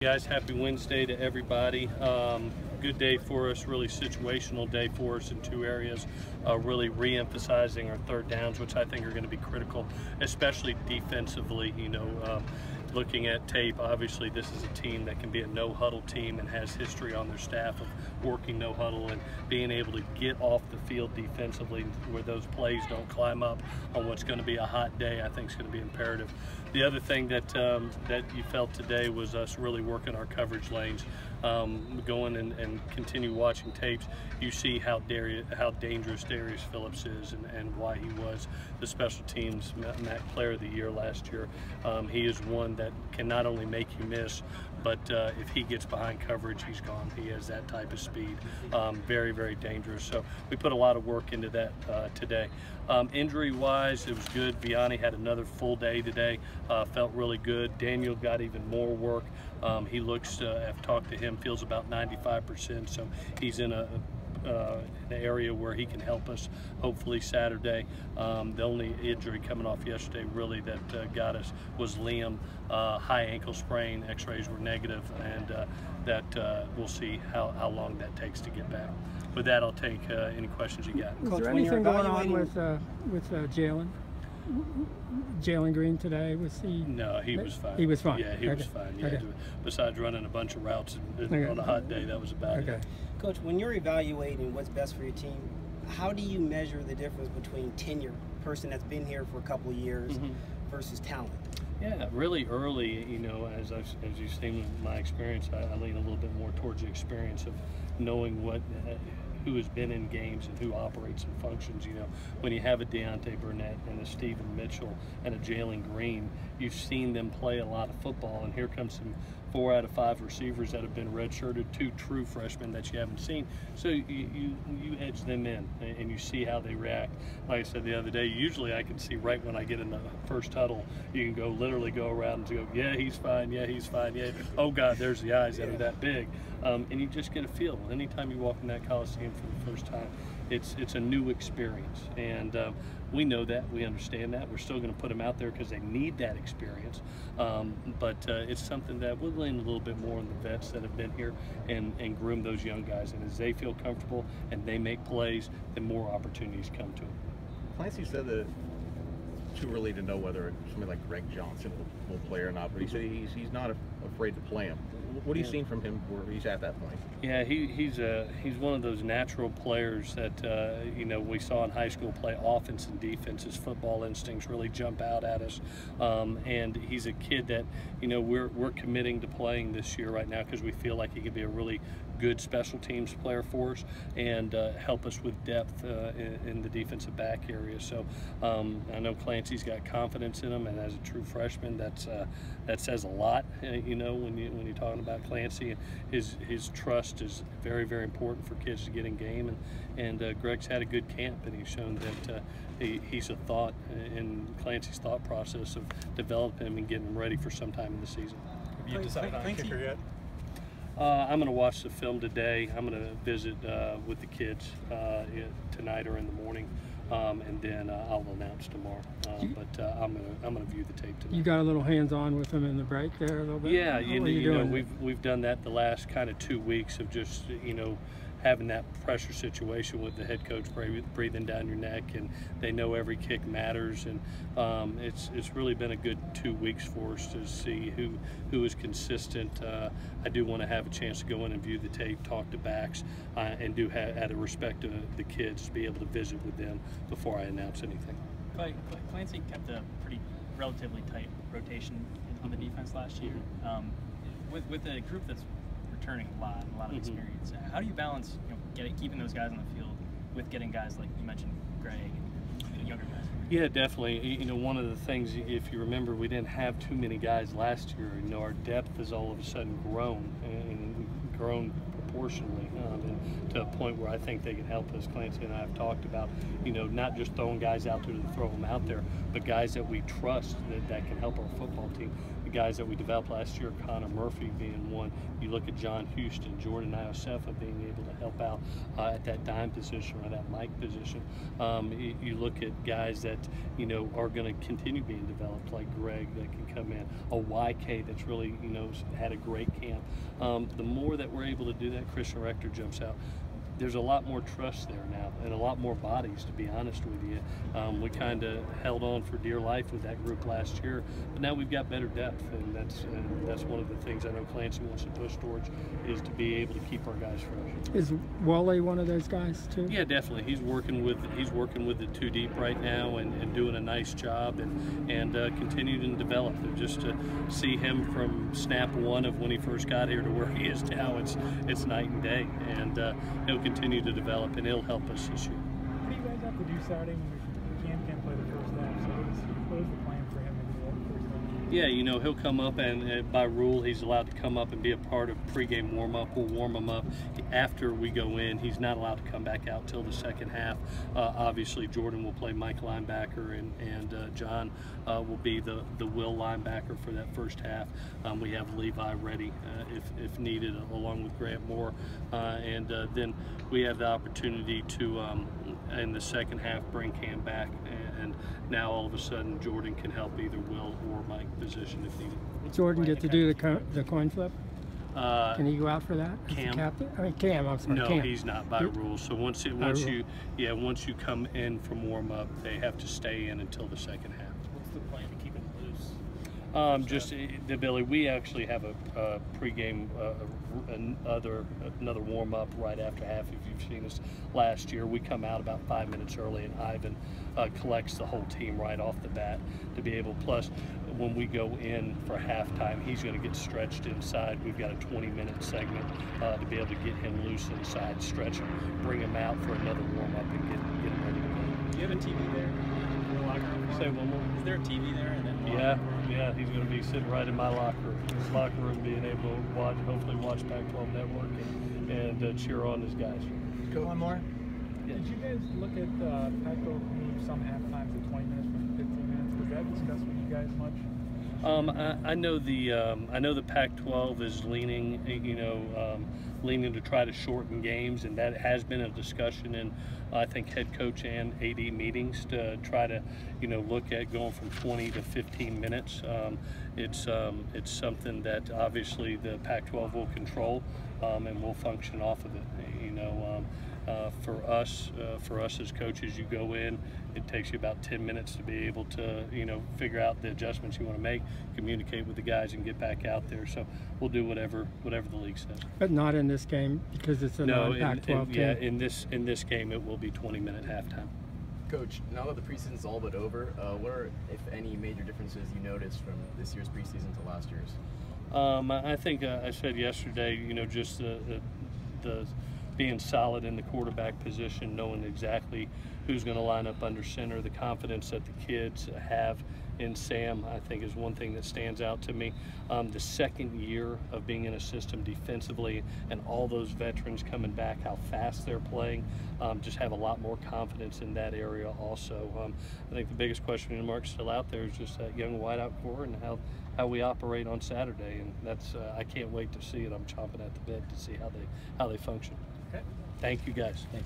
Guys, happy Wednesday to everybody. Good day for us, really situational day for us in two areas, really re-emphasizing our third downs, which I think are going to be critical, especially defensively. You know, looking at tape, obviously this is a team that can be a no-huddle team and has history on their staff of working no-huddle and being able to get off the field defensively where those plays don't climb up on what's going to be a hot day. I think is going to be imperative. The other thing that that you felt today was us really working our coverage lanes. Going and continue watching tapes, you see how dangerous Darius Phillips is and why he was the special teams MAC Player of the Year last year. He is one that can not only make you miss, but if he gets behind coverage, he's gone. He has that type of speed. Very, very dangerous. So we put a lot of work into that today. Injury-wise, it was good. Vianney had another full day today. Felt really good. Daniel got even more work. He looks, I've talked to him, feels about 95%, so he's in an area where he can help us hopefully Saturday. The only injury coming off yesterday really that got us was Liam, high ankle sprain. X-rays were negative, and that we'll see how long that takes to get back. With that, I'll take any questions you got. Is there anything going on with Jalen? Jalen Green today, was he? No, he was fine. He was fine. Yeah, he was fine. Yeah, besides running a bunch of routes on a hot day, that was about it. Coach, when you're evaluating what's best for your team, how do you measure the difference between tenure, person that's been here for a couple of years, versus talent? Yeah, really early, you know, as you've seen with my experience, I lean a little bit more towards the experience of knowing who has been in games and who operates and functions. You know, when you have a Deontay Burnett and a Stephen Mitchell and a Jalen Green, you've seen them play a lot of football, and here comes some 4 out of 5 receivers that have been redshirted, 2 true freshmen that you haven't seen. So you edge them in and you see how they react. Like I said the other day, usually I can see right when I get in the first huddle, you can literally go around and go, yeah, he's fine, yeah, he's fine, yeah, oh God, there's the eyes that are that big. And you just get a feel. Anytime you walk in that Coliseum for the first time, it's a new experience, and we know that, we understand that. We're still going to put them out there because they need that experience, but it's something that we'll lean a little bit more on the vets that have been here and groom those young guys, and as they feel comfortable and they make plays, then more opportunities come to them. Clancy said that it's too early to know whether somebody like Greg Johnson will play or not, but he said he's not afraid to play him. What have you seen from him where he's at that point? Yeah, he's one of those natural players that you know, we saw in high school play offense and defense. His football instincts really jump out at us, and he's a kid that, you know, we're committing to playing this year right now because we feel like he could be a really good special teams player for us and help us with depth in the defensive back area. So I know Clancy's got confidence in him, and as a true freshman, that says a lot. You know, when you're talking about Clancy, his trust is very, very important for kids to get in game, and Greg's had a good camp, and he's shown that he's a thought in Clancy's thought process of developing him and getting him ready for some time in the season. Have you decided on a kicker yet? I'm going to watch the film today. I'm going to visit with the kids tonight or in the morning, and then I'll announce tomorrow. But I'm going to view the tape tonight. You got a little hands-on with them in the break there a little bit. Yeah, you know, we've done that the last kind of 2 weeks of just, you know, having that pressure situation with the head coach breathing down your neck, and they know every kick matters, and it's really been a good 2 weeks for us to see who is consistent. I do want to have a chance to go in and view the tape, talk to backs, and do out of respect to the kids, to be able to visit with them before I announce anything. Clancy kept a pretty relatively tight rotation on the defense last year. With a group that's returning a lot of experience, how do you balance, you know, keeping those guys on the field with getting guys like you mentioned, Greg, and younger guys? Yeah, definitely. You know, one of the things, if you remember, we didn't have too many guys last year. You know, our depth has all of a sudden grown proportionally, and to a point where I think they can help us. Clancy and I have talked about, you know, not just throwing guys out there to throw them out there, but guys that we trust that can help our football team. guys that we developed last year, Connor Murphy being one. You look at John Houston, Jordan Iosefa being able to help out at that dime position or that Mike position. You look at guys that, you know, are going to continue being developed, like Greg that can come in, a YK that's really, you know, had a great camp. The more that we're able to do that, Christian Rector jumps out. There's a lot more trust there now and a lot more bodies, to be honest with you. We kind of held on for dear life with that group last year, but now we've got better depth, and that's one of the things I know Clancy wants to push towards, is to be able to keep our guys fresh. Is Wally one of those guys too? Yeah, definitely. He's working with the 2 deep right now and doing a nice job and continuing to develop. And just to see him from snap one of when he first got here to where he is now, it's night and day. And he'll continue to develop, and he'll help us this year. What do you guys have to do Saturday when Cam can't play the first half? So what is the plan for him to do that first half? Yeah, you know, he'll come up, and by rule, he's allowed to come up and be a part of pregame warm-up. We'll warm him up. After we go in, he's not allowed to come back out till the second half. Obviously, Jordan will play Mike linebacker, and John will be the will linebacker for that first half. We have Levi ready if needed, along with Grant Moore. And then we have the opportunity to, in the second half, bring Cam back. And now all of a sudden, Jordan can help either Will or Mike position if needed. Jordan get to do the coin flip? Can he go out for that? Cam? Captain? I mean, Cam, I'm sorry. No, Cam. he's not by rules. So once you come in from warm up, they have to stay in until the second half. What's the plan to keep him loose? Just the Billy. We actually have a pregame, another warm up right after half. If you've seen us last year, we come out about 5 minutes early, and Ivan collects the whole team right off the bat to be able. Plus, when we go in for halftime, he's going to get stretched inside. We've got a 20-minute segment to be able to get him loose inside, stretch him, bring him out for another warm up, and get him ready to go. Do you have a TV there in the locker room? Say one more. Is there a TV there? Yeah, he's going to be sitting right in my locker room, being able to watch, hopefully watch Pac-12 Network and cheer on his guys. Go one more. Yeah. Did you guys look at Pac-12 move some half times to 20 minutes from 15 minutes? Was that discussed with you guys much? I know the Pac-12 is leaning, leaning to try to shorten games, and that has been a discussion in, I think, head coach and AD meetings to try to, look at going from 20 to 15 minutes. It's something that obviously the Pac-12 will control, and will function off of it. For us as coaches, you go in, it takes you about 10 minutes to be able to, figure out the adjustments you want to make, communicate with the guys, and get back out there. So we'll do whatever the league says. But not in this game, because it's a non-Pac-12 game. Yeah, in this game, it will be 20-minute halftime. Coach, now that the preseason's all but over, what are, if any, major differences you noticed from this year's preseason to last year's? I think I said yesterday, just the being solid in the quarterback position, knowing exactly who's going to line up under center, the confidence that the kids have in Sam, I think, is one thing that stands out to me. The second year of being in a system defensively and all those veterans coming back, how fast they're playing, just have a lot more confidence in that area also. I think the biggest question mark still out there is just that young wideout core and how we operate on Saturday, and that's I can't wait to see it. I'm chomping at the bit to see how they function. Okay. Thank you guys. Thanks.